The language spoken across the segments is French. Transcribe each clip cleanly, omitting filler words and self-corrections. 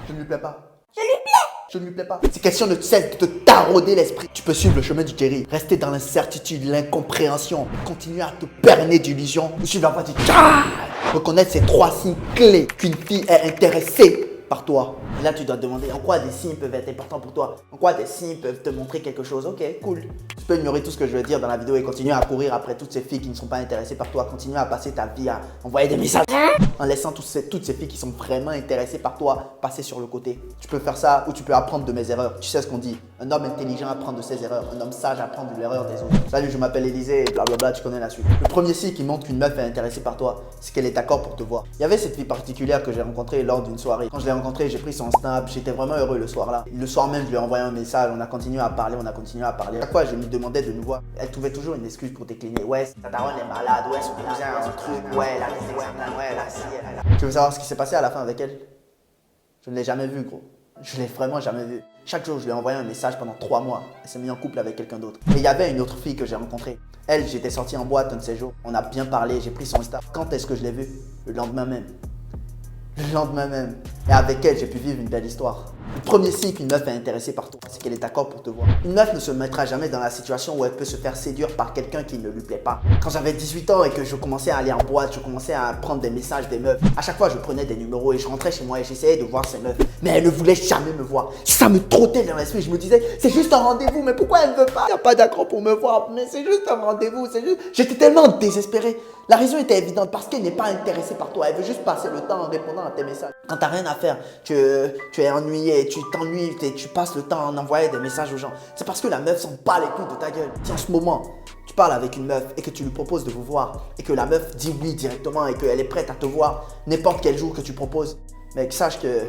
Je ne lui plais pas. Je ne lui plais pas. Ces questions ne cessent de te tarauder l'esprit. Tu peux suivre le chemin du Jerry, rester dans l'incertitude, l'incompréhension, continuer à te berner d'illusions, ou suivre la voie du Tchai. Reconnaître ces 3 signes clés qu'une fille est intéressée par toi. Et là, tu dois te demander en quoi des signes peuvent être importants pour toi. En quoi des signes peuvent te montrer quelque chose. Ok, cool. Tu peux ignorer tout ce que je vais dire dans la vidéo et continuer à courir après toutes ces filles qui ne sont pas intéressées par toi. Continuer à passer ta vie à envoyer des messages en laissant toutes ces filles qui sont vraiment intéressées par toi passer sur le côté. Tu peux faire ça ou tu peux apprendre de mes erreurs. Tu sais ce qu'on dit. Un homme intelligent apprend de ses erreurs. Un homme sage apprend de l'erreur des autres. Salut, je m'appelle Élisée et blablabla, tu connais la suite. Le premier signe qui montre qu'une meuf est intéressée par toi, c'est qu'elle est d'accord pour te voir. Il y avait cette fille particulière que j'ai rencontrée lors d'une soirée. Quand je l'ai rencontrée, j'ai pris son snap. J'étais vraiment heureux le soir-là. Le soir même, je lui ai envoyé un message. On a continué à parler, À chaque fois, je lui demandais de nous voir. Elle trouvait toujours une excuse pour décliner. Ouais, ta daronne est malade. Ouais, son cousin a un truc. Ouais, elle a des examens. Ouais, elle a ci, elle a. Tu veux savoir ce qui s'est passé à la fin avec elle? Je ne l'ai jamais vue, gros. Je l'ai vraiment jamais vue. Chaque jour, je lui ai envoyé un message pendant 3 mois. Elle s'est mise en couple avec quelqu'un d'autre. Et il y avait une autre fille que j'ai rencontrée. Elle, j'étais sorti en boîte un de ces jours. On a bien parlé, j'ai pris son Insta. Quand est-ce que je l'ai vue? Le lendemain même. Le lendemain même. Et avec elle, j'ai pu vivre une belle histoire. Le premier signe qu'une meuf est intéressée par toi, c'est qu'elle est d'accord pour te voir. Une meuf ne se mettra jamais dans la situation où elle peut se faire séduire par quelqu'un qui ne lui plaît pas. Quand j'avais 18 ans et que je commençais à aller en boîte, je commençais à prendre des messages des meufs. À chaque fois, je prenais des numéros et je rentrais chez moi et j'essayais de voir ces meufs. Mais elles ne voulaient jamais me voir. Ça me trottait dans l'esprit. Je me disais, c'est juste un rendez-vous, mais pourquoi elle ne veut pas? Il n'y a pas d'accord pour me voir, mais c'est juste un rendez-vous. J'étais tellement désespéré. La raison était évidente parce qu'elle n'est pas intéressée par toi. Elle veut juste passer le temps en répondant à tes messages. Quand tu n'as rien à faire, tu es ennuyé, tu t'ennuies, tu passes le temps en envoyant des messages aux gens. C'est parce que la meuf s'en bat les couilles de ta gueule. Si en ce moment, tu parles avec une meuf et que tu lui proposes de vous voir et que la meuf dit oui directement et qu'elle est prête à te voir n'importe quel jour que tu proposes, mec, sache que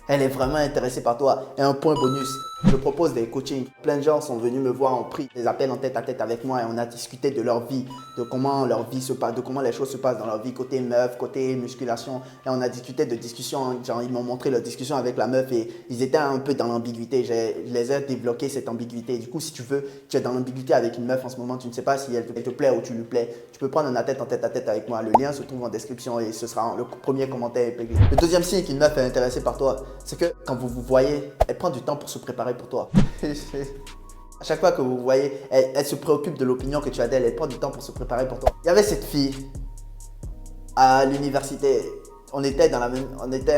elle est vraiment intéressée par toi. Et un point bonus, je propose des coachings. Plein de gens sont venus me voir, ont pris des appels en tête à tête avec moi et on a discuté de leur vie, de comment leur vie se passe, de comment les choses se passent dans leur vie, côté meuf, côté musculation. Et on a discuté de discussions, genre ils m'ont montré leur discussion avec la meuf et ils étaient un peu dans l'ambiguïté. Je les ai débloqué cette ambiguïté. Du coup, si tu veux, tu es dans l'ambiguïté avec une meuf en ce moment, tu ne sais pas si elle te plaît ou tu lui plais. Tu peux prendre un tête en tête à tête avec moi. Le lien se trouve en description et ce sera le premier commentaire. Le deuxième signe qu'une meuf est intéressée par toi, c'est que quand vous vous voyez, elle prend du temps pour se préparer pour toi. À chaque fois que vous voyez, elle se préoccupe de l'opinion que tu as d'elle, elle prend du temps pour se préparer pour toi. Il y avait cette fille à l'université. On était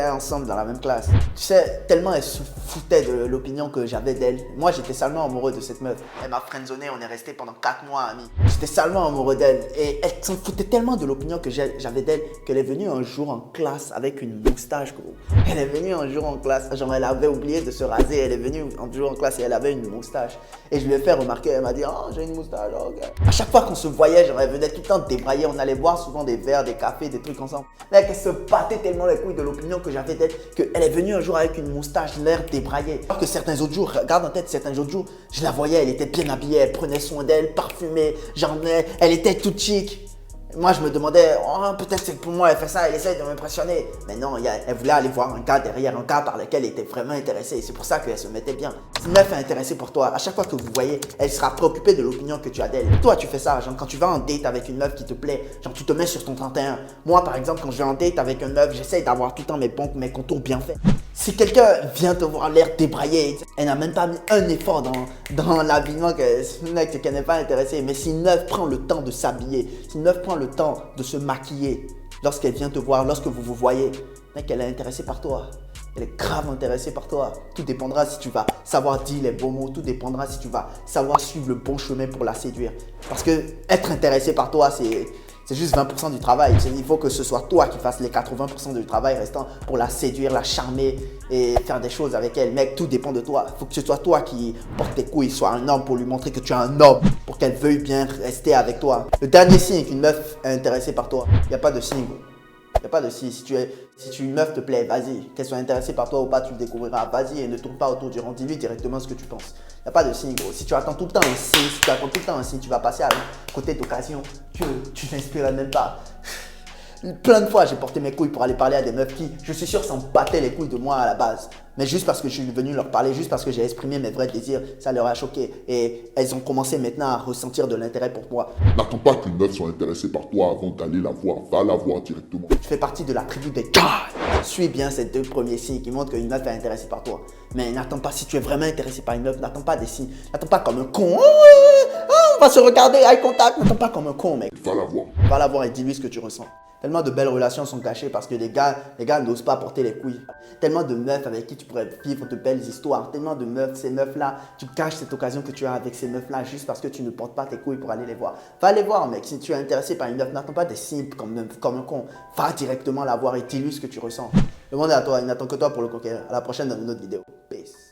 ensemble dans la même classe. Tu sais, tellement elle se foutait de l'opinion que j'avais d'elle. Moi, j'étais salement amoureux de cette meuf. Elle m'a friendzonné, on est resté pendant 4 mois amis. J'étais salement amoureux d'elle. Et elle s'en foutait tellement de l'opinion que j'avais d'elle qu'elle est venue un jour en classe avec une moustache, gros. Elle est venue un jour en classe, genre elle avait oublié de se raser. Elle est venue un jour en classe et elle avait une moustache. Et je lui ai fait remarquer, elle m'a dit, oh, j'ai une moustache, ok. À chaque fois qu'on se voyait, genre elle venait tout le temps débrailler. On allait boire souvent des verres, des cafés, des trucs ensemble. Mec, elle se battait tellement les couilles de l'opinion que j'avais d'elle qu'elle est venue un jour avec une moustache, l'air débraillé. Alors que certains autres jours, regarde en tête, certains autres jours, je la voyais, elle était bien habillée, elle prenait soin d'elle, parfumée, elle était toute chic. Moi, je me demandais, oh, peut-être c'est pour moi, elle fait ça, elle essaie de m'impressionner. Mais non, elle voulait aller voir un gars derrière, un gars par lequel elle était vraiment intéressée. C'est pour ça qu'elle se mettait bien. Si une meuf est intéressée pour toi, à chaque fois que vous voyez, elle sera préoccupée de l'opinion que tu as d'elle. Toi, tu fais ça, genre quand tu vas en date avec une meuf qui te plaît, genre tu te mets sur ton 31. Moi, par exemple, quand je vais en date avec une meuf, j'essaie d'avoir tout le temps mes contours bien faits. Si quelqu'un vient te voir l'air débraillé, elle n'a même pas mis un effort dans l'habillement, c'est qu'elle n'est pas intéressée. Mais si une meuf prend le temps de s'habiller, si une meuf prend le temps de se maquiller, lorsqu'elle vient te voir, lorsque vous vous voyez, mec, elle est intéressée par toi. Elle est grave intéressée par toi. Tout dépendra si tu vas savoir dire les bons mots, tout dépendra si tu vas savoir suivre le bon chemin pour la séduire. Parce que être intéressé par toi, c'est juste 20% du travail. Il faut que ce soit toi qui fasses les 80% du travail restant pour la séduire, la charmer et faire des choses avec elle. Mec, tout dépend de toi. Il faut que ce soit toi qui porte tes couilles, soit un homme pour lui montrer que tu es un homme, pour qu'elle veuille bien rester avec toi. Le dernier signe qu'une meuf est intéressée par toi, il n'y a pas de signe. Il n'y a pas de signe. Si une meuf te plaît, vas-y. Qu'elle soit intéressée par toi ou pas, tu le découvriras. Vas-y et ne tourne pas autour du rond. Dis-lui directement ce que tu penses. Il n'y a pas de signe, gros. Si tu attends tout le temps un signe, tu vas passer à côté d'occasion. Tu n'inspireras même pas. Plein de fois, j'ai porté mes couilles pour aller parler à des meufs qui, je suis sûr, s'en battaient les couilles de moi à la base. Mais juste parce que je suis venu leur parler, juste parce que j'ai exprimé mes vrais désirs, ça leur a choqué. Et elles ont commencé maintenant à ressentir de l'intérêt pour moi. N'attends pas qu'une meuf soit intéressée par toi avant d'aller la voir. Va la voir directement. Tu fais partie de la tribu des gars. Suis bien ces 2 premiers signes qui montrent qu'une meuf est intéressée par toi. Mais n'attends pas, si tu es vraiment intéressé par une meuf, n'attends pas des signes. N'attends pas comme un con. On va se regarder, eye contact. N'attends pas comme un con, mec. Va la voir. Va la voir et dis-lui ce que tu ressens. Tellement de belles relations sont gâchées parce que les gars n'osent pas porter les couilles. Tellement de meufs avec qui tu pourrais vivre de belles histoires. Tellement de meufs, ces meufs-là, tu caches cette occasion que tu as avec ces meufs-là juste parce que tu ne portes pas tes couilles pour aller les voir. Va les voir, mec. Si tu es intéressé par une meuf, n'attends pas des signes comme un con. Va directement la voir et dis-lui ce que tu ressens. Le monde est à toi, il n'attend que toi pour le conquérir. À la prochaine dans une autre vidéo. Peace.